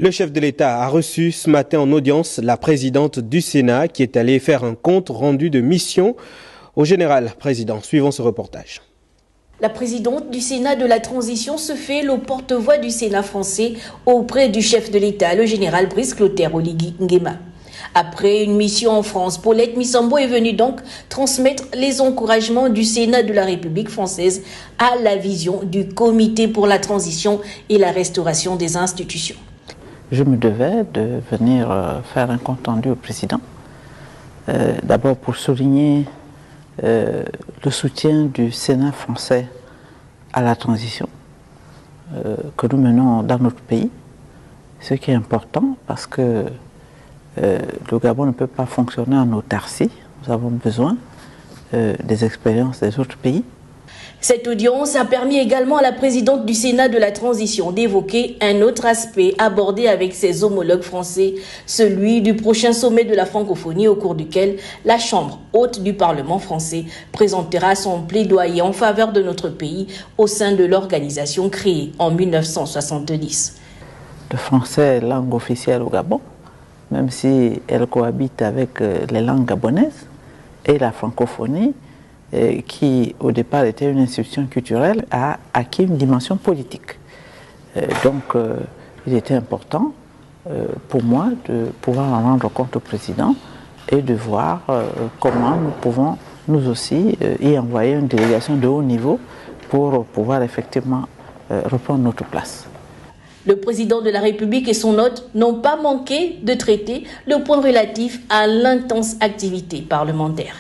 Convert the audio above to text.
Le chef de l'État a reçu ce matin en audience la présidente du Sénat qui est allée faire un compte rendu de mission au général président. Suivons ce reportage. La présidente du Sénat de la Transition se fait le porte-voix du Sénat français auprès du chef de l'État, le général Brice Clotaire Oligui Nguema. Après une mission en France, Paulette Missambo est venue donc transmettre les encouragements du Sénat de la République française à la vision du Comité pour la transition et la restauration des institutions. Je me devais de venir faire un compte rendu au président, d'abord pour souligner le soutien du Sénat français à la transition que nous menons dans notre pays, ce qui est important parce que le Gabon ne peut pas fonctionner en autarcie. Nous avons besoin des expériences des autres pays. Cette audience a permis également à la présidente du Sénat de la Transition d'évoquer un autre aspect abordé avec ses homologues français, celui du prochain sommet de la francophonie au cours duquel la Chambre haute du Parlement français présentera son plaidoyer en faveur de notre pays au sein de l'organisation créée en 1970. Le français est langue officielle au Gabon, même si elle cohabite avec les langues gabonaises et la francophonie, qui au départ était une institution culturelle, a acquis une dimension politique. Donc il était important pour moi de pouvoir en rendre compte au président et de voir comment nous pouvons nous aussi y envoyer une délégation de haut niveau pour pouvoir effectivement reprendre notre place. Le président de la République et son hôte n'ont pas manqué de traiter le point relatif à l'intense activité parlementaire.